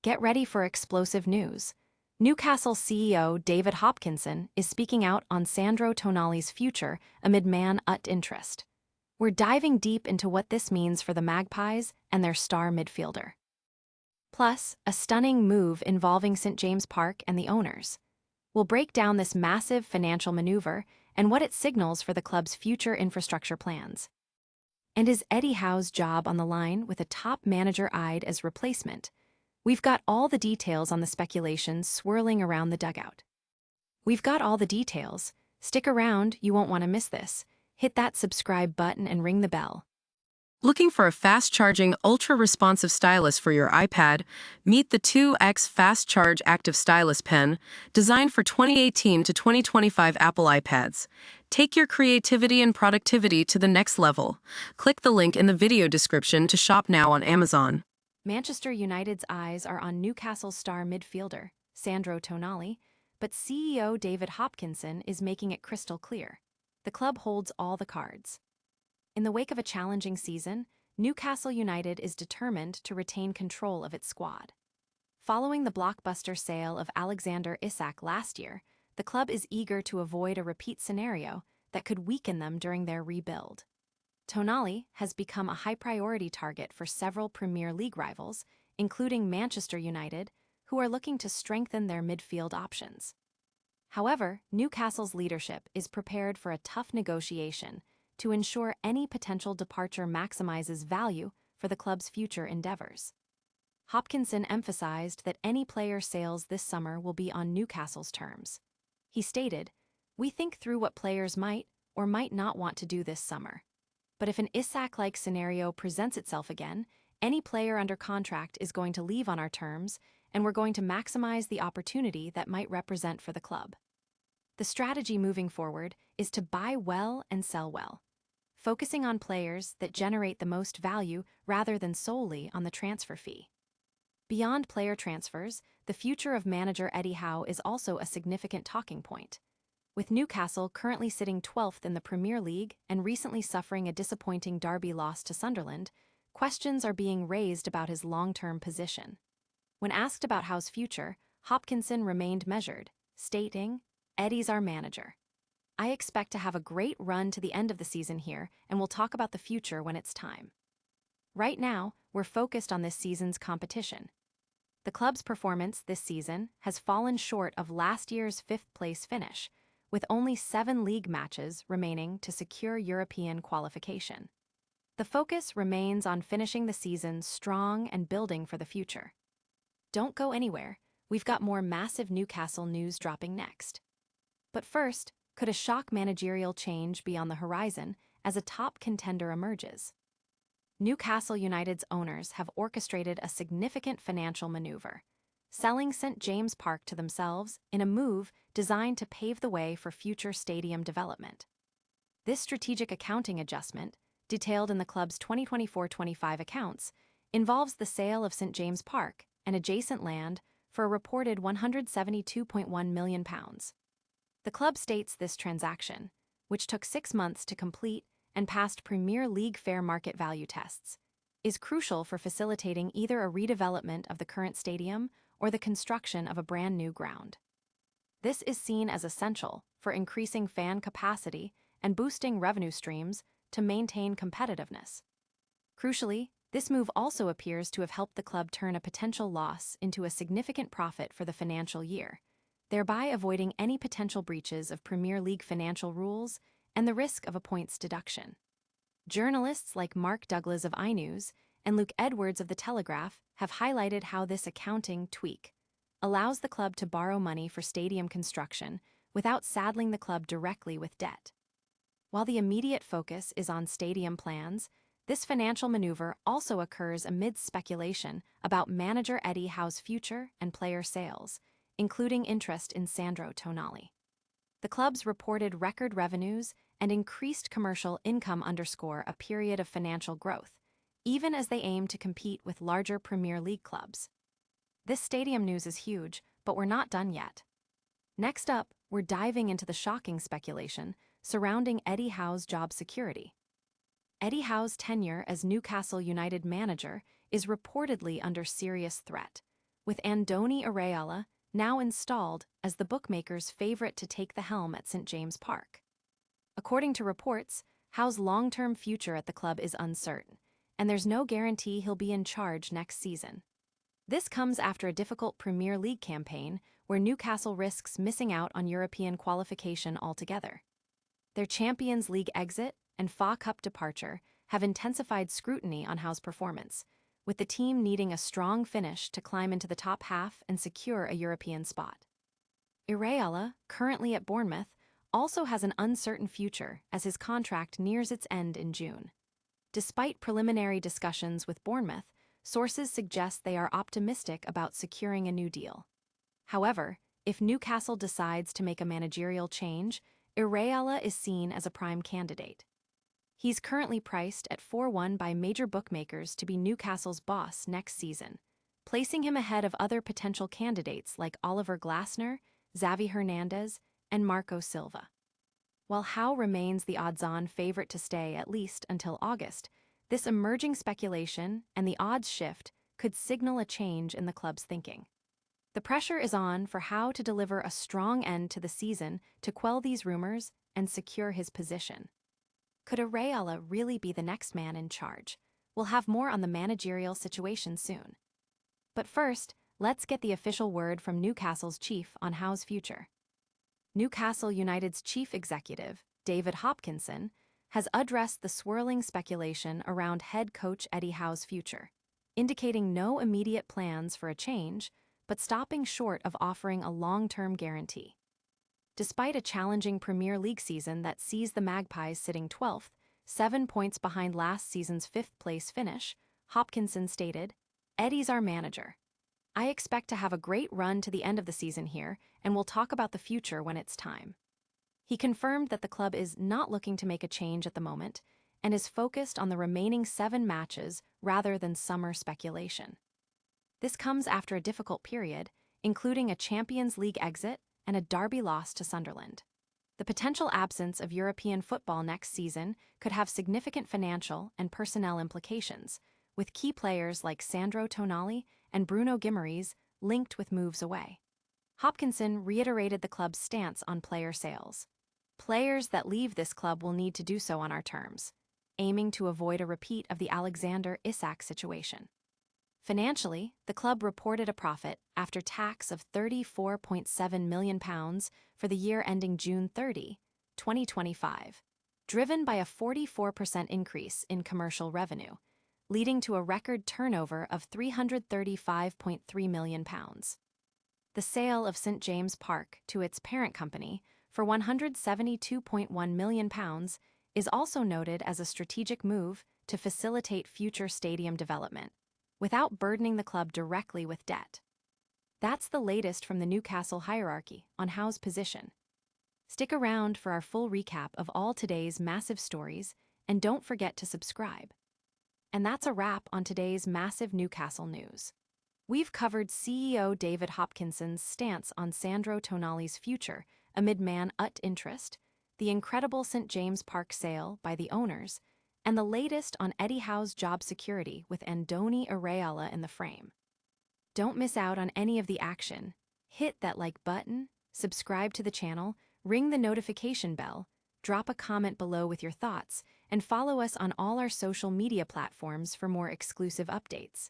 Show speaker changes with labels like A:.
A: Get ready for explosive news. Newcastle CEO David Hopkinson is speaking out on Sandro Tonali's future amid man-ut interest. We're diving deep into what this means for the Magpies and their star midfielder. Plus, a stunning move involving St. James Park and the owners. We'll break down this massive financial maneuver and what it signals for the club's future infrastructure plans. And is Eddie Howe's job on the line with a top manager eyed as replacement? We've got all the details on the speculations swirling around the dugout. Stick around, you won't want to miss this. Hit that subscribe button and ring the bell.
B: Looking for a fast-charging, ultra-responsive stylus for your iPad? Meet the 2X Fast Charge Active Stylus Pen, designed for 2018 to 2025 Apple iPads. Take your creativity and productivity to the next level. Click the link in the video description to shop now on Amazon.
A: Manchester United's eyes are on Newcastle star midfielder, Sandro Tonali, but CEO David Hopkinson is making it crystal clear. The club holds all the cards. In the wake of a challenging season, Newcastle United is determined to retain control of its squad. Following the blockbuster sale of Alexander Isak last year, the club is eager to avoid a repeat scenario that could weaken them during their rebuild. Tonali has become a high-priority target for several Premier League rivals, including Manchester United, who are looking to strengthen their midfield options. However, Newcastle's leadership is prepared for a tough negotiation to ensure any potential departure maximizes value for the club's future endeavors. Hopkinson emphasized that any player sales this summer will be on Newcastle's terms. He stated, "We think through what players might or might not want to do this summer. But if an Isak-like scenario presents itself again, any player under contract is going to leave on our terms, and we're going to maximize the opportunity that might represent for the club." The strategy moving forward is to buy well and sell well, focusing on players that generate the most value rather than solely on the transfer fee. Beyond player transfers, the future of manager Eddie Howe is also a significant talking point. With Newcastle currently sitting 12th in the Premier League and recently suffering a disappointing derby loss to Sunderland, questions are being raised about his long-term position. When asked about Howe's future, Hopkinson remained measured, stating, "Eddie's our manager. I expect to have a great run to the end of the season here, and we'll talk about the future when it's time. Right now, we're focused on this season's competition." The club's performance this season has fallen short of last year's fifth-place finish, with only 7 league matches remaining to secure European qualification. The focus remains on finishing the season strong and building for the future. Don't go anywhere, we've got more massive Newcastle news dropping next. But first, could a shock managerial change be on the horizon as a top contender emerges? Newcastle United's owners have orchestrated a significant financial maneuver, selling St. James Park to themselves in a move designed to pave the way for future stadium development. This strategic accounting adjustment, detailed in the club's 2024-25 accounts, involves the sale of St. James Park and adjacent land for a reported £172.1 million. The club states this transaction, which took 6 months to complete and passed Premier League fair market value tests, is crucial for facilitating either a redevelopment of the current stadium or the construction of a brand new ground. This is seen as essential for increasing fan capacity and boosting revenue streams to maintain competitiveness. Crucially, this move also appears to have helped the club turn a potential loss into a significant profit for the financial year, thereby avoiding any potential breaches of Premier League financial rules and the risk of a points deduction. Journalists like Mark Douglas of iNews and Luke Edwards of The Telegraph have highlighted how this accounting tweak allows the club to borrow money for stadium construction without saddling the club directly with debt. While the immediate focus is on stadium plans, this financial maneuver also occurs amid speculation about manager Eddie Howe's future and player sales, including interest in Sandro Tonali. The club's reported record revenues and increased commercial income underscore a period of financial growth, even as they aim to compete with larger Premier League clubs. This stadium news is huge, but we're not done yet. Next up, we're diving into the shocking speculation surrounding Eddie Howe's job security. Eddie Howe's tenure as Newcastle United manager is reportedly under serious threat, with Andoni Iraola now installed as the bookmakers' favorite to take the helm at St. James Park. According to reports, Howe's long-term future at the club is uncertain, and there's no guarantee he'll be in charge next season. This comes after a difficult Premier League campaign where Newcastle risks missing out on European qualification altogether. Their Champions League exit and FA Cup departure have intensified scrutiny on Howe's performance, with the team needing a strong finish to climb into the top half and secure a European spot. Iraola, currently at Bournemouth, also has an uncertain future as his contract nears its end in June. Despite preliminary discussions with Bournemouth, sources suggest they are optimistic about securing a new deal. However, if Newcastle decides to make a managerial change, Iraola is seen as a prime candidate. He's currently priced at 4-1 by major bookmakers to be Newcastle's boss next season, placing him ahead of other potential candidates like Oliver Glasner, Xavi Hernandez, and Marco Silva. While Howe remains the odds-on favorite to stay at least until August, this emerging speculation and the odds shift could signal a change in the club's thinking. The pressure is on for Howe to deliver a strong end to the season to quell these rumors and secure his position. Could Iraola really be the next man in charge? We'll have more on the managerial situation soon. But first, let's get the official word from Newcastle's chief on Howe's future. Newcastle United's chief executive, David Hopkinson, has addressed the swirling speculation around head coach Eddie Howe's future, indicating no immediate plans for a change, but stopping short of offering a long-term guarantee. Despite a challenging Premier League season that sees the Magpies sitting 12th, 7 points behind last season's 5th-place finish, Hopkinson stated, "Eddie's our manager. I expect to have a great run to the end of the season here, and we'll talk about the future when it's time." He confirmed that the club is not looking to make a change at the moment and is focused on the remaining 7 matches rather than summer speculation. This comes after a difficult period, including a Champions League exit and a derby loss to Sunderland. The potential absence of European football next season could have significant financial and personnel implications, with key players like Sandro Tonali and Bruno Guimaraes linked with moves away. Hopkinson reiterated the club's stance on player sales. "Players that leave this club will need to do so on our terms," aiming to avoid a repeat of the Alexander Isak situation. Financially, the club reported a profit after tax of £34.7 million for the year ending June 30, 2025, driven by a 44% increase in commercial revenue, leading to a record turnover of £335.3 million. The sale of St. James Park to its parent company for £172.1 million is also noted as a strategic move to facilitate future stadium development, without burdening the club directly with debt. That's the latest from the Newcastle hierarchy on Howe's position. Stick around for our full recap of all today's massive stories, and don't forget to subscribe. And that's a wrap on today's massive Newcastle news. We've covered CEO David Hopkinson's stance on Sandro Tonali's future amid man-ut interest, the incredible St. James Park sale by the owners, and the latest on Eddie Howe's job security with Andoni Iraola in the frame. Don't miss out on any of the action. Hit that like button, subscribe to the channel, ring the notification bell, drop a comment below with your thoughts, and follow us on all our social media platforms for more exclusive updates.